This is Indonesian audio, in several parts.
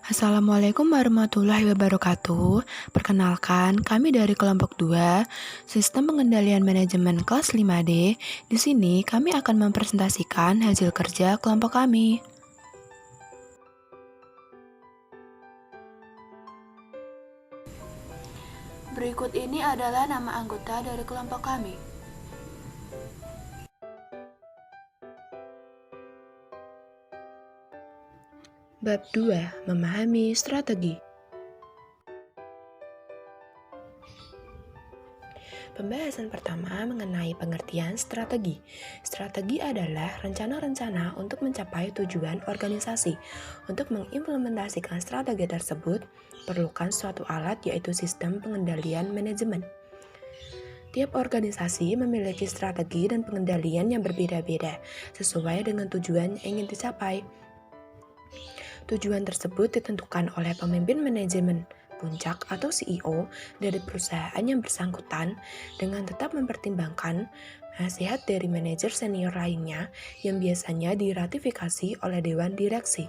Assalamualaikum warahmatullahi wabarakatuh. Perkenalkan, kami dari kelompok 2, Sistem Pengendalian Manajemen kelas 5D. Di sini kami akan mempresentasikan hasil kerja kelompok kami. Berikut ini adalah nama anggota dari kelompok kami. Bab 2, memahami strategi. Pembahasan pertama mengenai pengertian strategi. Strategi adalah rencana-rencana untuk mencapai tujuan organisasi. Untuk mengimplementasikan strategi tersebut, perlukan suatu alat yaitu sistem pengendalian manajemen. Tiap organisasi memiliki strategi dan pengendalian yang berbeda-beda, sesuai dengan tujuan yang ingin dicapai. Tujuan tersebut ditentukan oleh pemimpin manajemen puncak atau CEO dari perusahaan yang bersangkutan dengan tetap mempertimbangkan nasihat dari manajer senior lainnya yang biasanya diratifikasi oleh dewan direksi.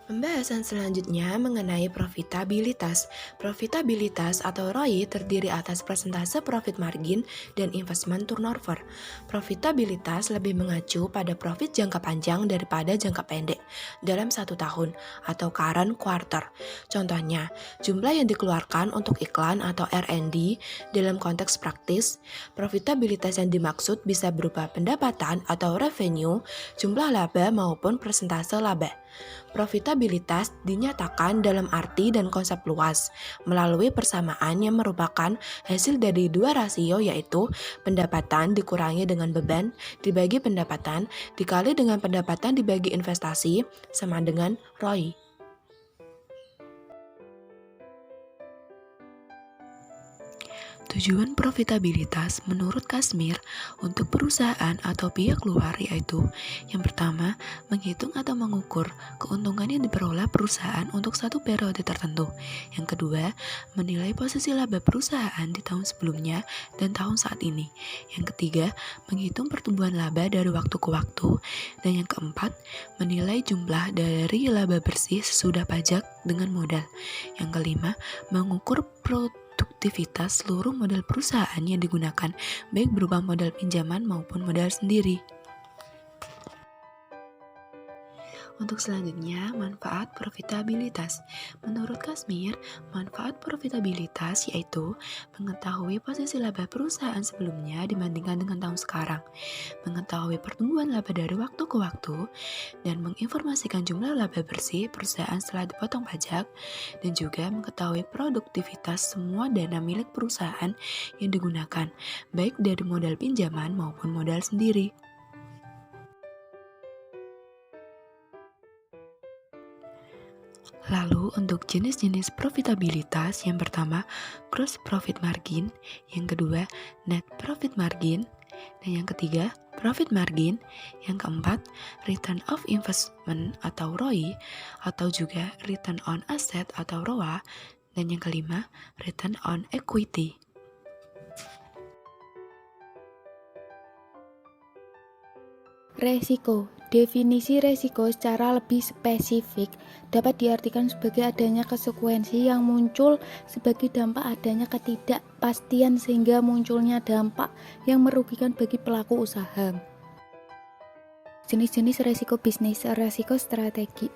Pembahasan selanjutnya mengenai profitabilitas. Profitabilitas atau ROI terdiri atas persentase profit margin dan investment turnover. Profitabilitas lebih mengacu pada profit jangka panjang daripada jangka pendek dalam 1 tahun atau current quarter. Contohnya, jumlah yang dikeluarkan untuk iklan atau R&D dalam konteks praktis. Profitabilitas yang dimaksud bisa berupa pendapatan atau revenue, jumlah laba maupun persentase laba. Profitabilitas dinyatakan dalam arti dan konsep luas melalui persamaan yang merupakan hasil dari dua rasio, yaitu pendapatan dikurangi dengan beban dibagi pendapatan dikali dengan pendapatan dibagi investasi sama dengan ROI. Tujuan profitabilitas menurut Kasmir untuk perusahaan atau pihak luar yaitu yang pertama, menghitung atau mengukur keuntungan yang diperoleh perusahaan untuk satu periode tertentu. Yang kedua, menilai posisi laba perusahaan di tahun sebelumnya dan tahun saat ini. Yang ketiga, menghitung pertumbuhan laba dari waktu ke waktu. Dan yang keempat, menilai jumlah dari laba bersih sesudah pajak dengan modal. Yang kelima, mengukur produktivitas seluruh modal perusahaan yang digunakan, baik berupa modal pinjaman maupun modal sendiri. Untuk selanjutnya, manfaat profitabilitas. Menurut Kasmir, manfaat profitabilitas yaitu mengetahui posisi laba perusahaan sebelumnya dibandingkan dengan tahun sekarang, mengetahui pertumbuhan laba dari waktu ke waktu, dan menginformasikan jumlah laba bersih perusahaan setelah dipotong pajak, dan juga mengetahui produktivitas semua dana milik perusahaan yang digunakan, baik dari modal pinjaman maupun modal sendiri. Lalu untuk jenis-jenis profitabilitas, yang pertama gross profit margin, yang kedua net profit margin, dan yang ketiga profit margin, yang keempat return of investment atau ROI, atau juga return on asset atau ROA, dan yang kelima return on equity. Resiko. Definisi resiko secara lebih spesifik dapat diartikan sebagai adanya konsekuensi yang muncul sebagai dampak adanya ketidakpastian sehingga munculnya dampak yang merugikan bagi pelaku usaha. Jenis-jenis resiko bisnis, resiko strategi.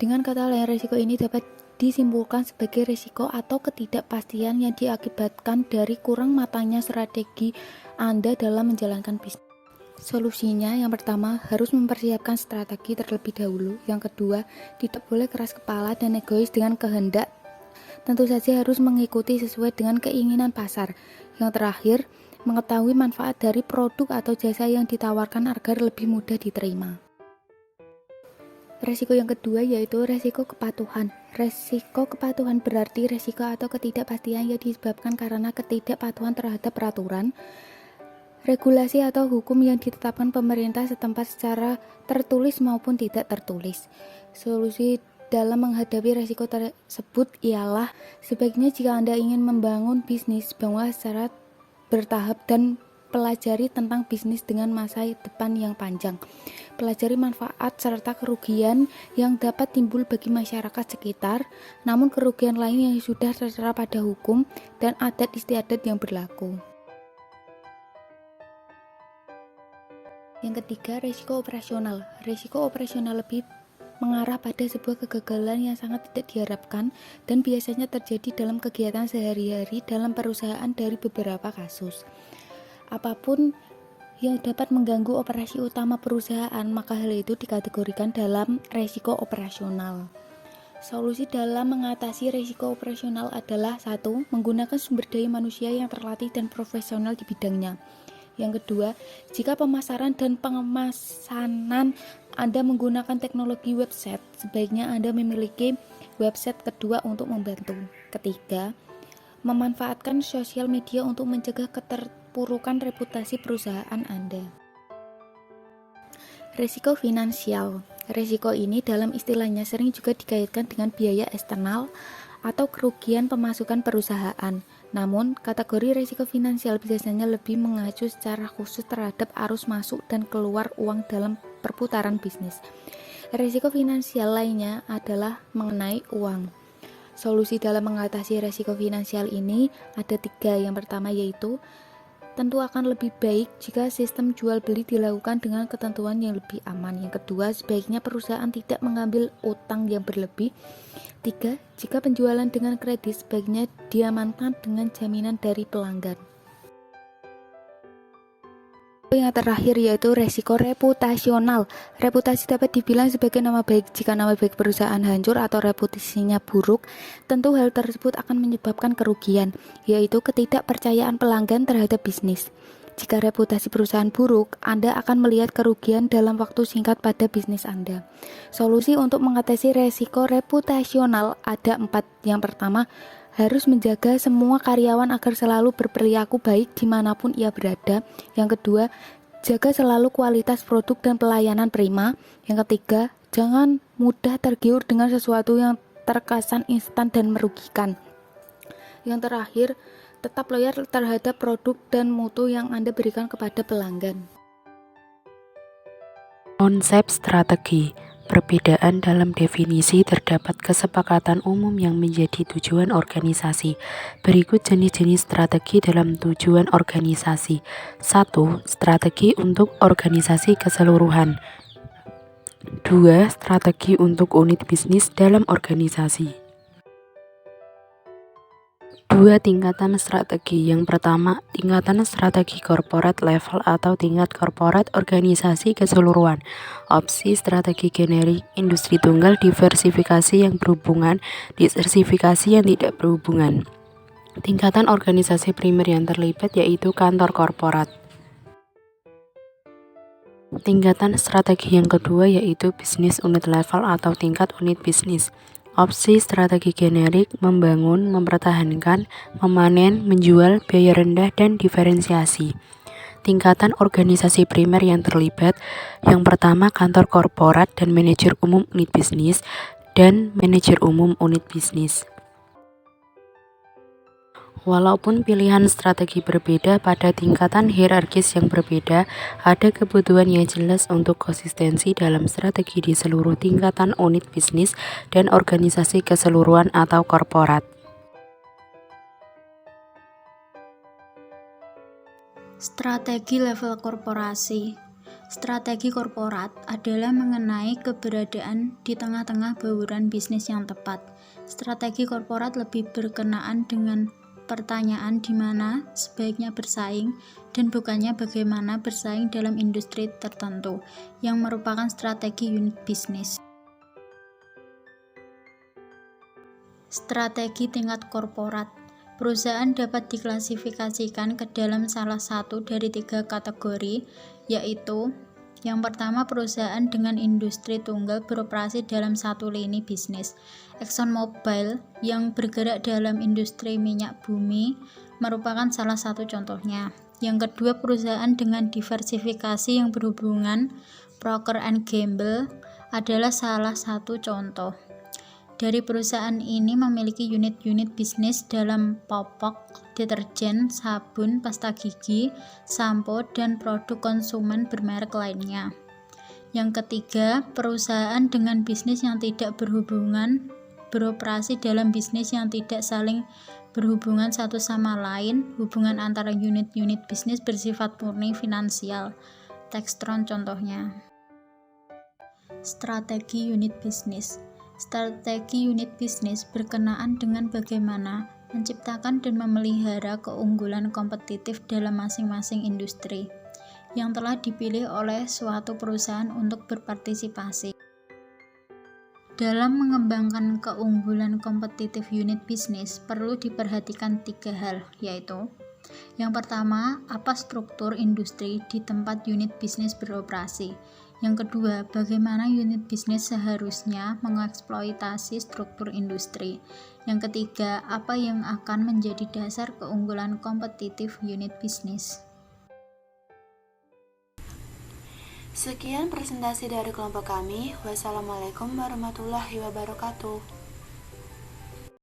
Dengan kata lain, resiko ini dapat disimpulkan sebagai risiko atau ketidakpastian yang diakibatkan dari kurang matangnya strategi Anda dalam menjalankan bisnis. Solusinya, yang pertama, harus mempersiapkan strategi terlebih dahulu. Yang kedua, tidak boleh keras kepala dan egois dengan kehendak. Tentu saja harus mengikuti sesuai dengan keinginan pasar. Yang terakhir, mengetahui manfaat dari produk atau jasa yang ditawarkan agar lebih mudah diterima. Resiko yang kedua yaitu resiko kepatuhan. Resiko kepatuhan berarti resiko atau ketidakpastian yang disebabkan karena ketidakpatuhan terhadap peraturan, regulasi atau hukum yang ditetapkan pemerintah setempat secara tertulis maupun tidak tertulis. Solusi dalam menghadapi resiko tersebut ialah sebaiknya jika Anda ingin membangun bisnis, bangunlah secara bertahap dan pelajari tentang bisnis dengan masa depan yang panjang. Pelajari manfaat serta kerugian yang dapat timbul bagi masyarakat sekitar, namun kerugian lain yang sudah tertera pada hukum dan adat istiadat yang berlaku. Yang ketiga, risiko operasional. Risiko operasional lebih mengarah pada sebuah kegagalan yang sangat tidak diharapkan dan biasanya terjadi dalam kegiatan sehari-hari dalam perusahaan dari beberapa kasus. Apapun yang dapat mengganggu operasi utama perusahaan, maka hal itu dikategorikan dalam risiko operasional. Solusi dalam mengatasi risiko operasional adalah 1. Menggunakan sumber daya manusia yang terlatih dan profesional di bidangnya. Yang kedua, jika pemasaran dan pemesanan Anda menggunakan teknologi website, sebaiknya Anda memiliki website kedua untuk membantu. Ketiga, memanfaatkan sosial media untuk mencegah keterpurukan reputasi perusahaan Anda. Risiko finansial. Risiko ini dalam istilahnya sering juga dikaitkan dengan biaya eksternal atau kerugian pemasukan perusahaan. Namun, kategori risiko finansial biasanya lebih mengacu secara khusus terhadap arus masuk dan keluar uang dalam perputaran bisnis. Risiko finansial lainnya adalah mengenai uang. Solusi dalam mengatasi risiko finansial ini ada 3. Yang pertama yaitu, tentu akan lebih baik jika sistem jual beli dilakukan dengan ketentuan yang lebih aman. Yang kedua, sebaiknya perusahaan tidak mengambil utang yang berlebih. 3. Jika penjualan dengan kredit, sebaiknya diamankan dengan jaminan dari pelanggan. Yang terakhir yaitu resiko reputasional. Reputasi dapat dibilang sebagai nama baik. Jika nama baik perusahaan hancur atau reputasinya buruk, tentu hal tersebut akan menyebabkan kerugian, yaitu ketidakpercayaan pelanggan terhadap bisnis. Jika reputasi perusahaan buruk, Anda akan melihat kerugian dalam waktu singkat pada bisnis Anda. Solusi untuk mengatasi resiko reputasional ada 4. Yang pertama, harus menjaga semua karyawan agar selalu berperilaku baik dimanapun ia berada. Yang kedua, jaga selalu kualitas produk dan pelayanan prima. Yang ketiga, jangan mudah tergiur dengan sesuatu yang terkesan instan dan merugikan. Yang terakhir, tetap loyal terhadap produk dan mutu yang Anda berikan kepada pelanggan. Konsep strategi. Perbedaan dalam definisi terdapat kesepakatan umum yang menjadi tujuan organisasi. Berikut jenis-jenis strategi dalam tujuan organisasi. 1. Strategi untuk organisasi keseluruhan. 2. Strategi untuk unit bisnis dalam organisasi. 2. Tingkatan strategi. Yang pertama, tingkatan strategi corporate level atau tingkat korporat organisasi keseluruhan. Opsi strategi generik, industri tunggal, diversifikasi yang berhubungan, diversifikasi yang tidak berhubungan. Tingkatan organisasi primer yang terlibat yaitu kantor korporat. Tingkatan strategi yang kedua yaitu bisnis unit level atau tingkat unit bisnis. Opsi strategi generik, membangun, mempertahankan, memanen, menjual, biaya rendah, dan diferensiasi. Tingkatan organisasi primer yang terlibat, yang pertama kantor korporat dan manajer umum unit bisnis, dan manajer umum unit bisnis. Walaupun pilihan strategi berbeda pada tingkatan hierarkis yang berbeda, ada kebutuhan yang jelas untuk konsistensi dalam strategi di seluruh tingkatan unit bisnis dan organisasi keseluruhan atau korporat. Strategi level korporasi. Strategi korporat adalah mengenai keberadaan di tengah-tengah bauran bisnis yang tepat. Strategi korporat lebih berkenaan dengan pertanyaan di mana sebaiknya bersaing dan bukannya bagaimana bersaing dalam industri tertentu yang merupakan strategi unit bisnis. Strategi tingkat korporat. Perusahaan dapat diklasifikasikan ke dalam salah satu dari 3 kategori, yaitu yang pertama, perusahaan dengan industri tunggal beroperasi dalam satu lini bisnis. ExxonMobil yang bergerak dalam industri minyak bumi merupakan salah satu contohnya. Yang kedua, perusahaan dengan diversifikasi yang berhubungan, Procter & Gamble adalah salah satu contoh. Dari perusahaan ini memiliki unit-unit bisnis dalam popok deterjen, sabun, pasta gigi, sampo, dan produk konsumen bermerek lainnya. Yang ketiga, perusahaan dengan bisnis yang tidak berhubungan beroperasi dalam bisnis yang tidak saling berhubungan satu sama lain. Hubungan antara unit-unit bisnis bersifat murni finansial. Textron contohnya. Strategi unit bisnis. Strategi unit bisnis berkenaan dengan bagaimana menciptakan dan memelihara keunggulan kompetitif dalam masing-masing industri yang telah dipilih oleh suatu perusahaan untuk berpartisipasi. Dalam mengembangkan keunggulan kompetitif unit bisnis, perlu diperhatikan 3 hal, yaitu yang pertama, apa struktur industri di tempat unit bisnis beroperasi. Yang kedua, bagaimana unit bisnis seharusnya mengeksploitasi struktur industri. Yang ketiga, apa yang akan menjadi dasar keunggulan kompetitif unit bisnis. Sekian presentasi dari kelompok kami. Wassalamualaikum warahmatullahi wabarakatuh.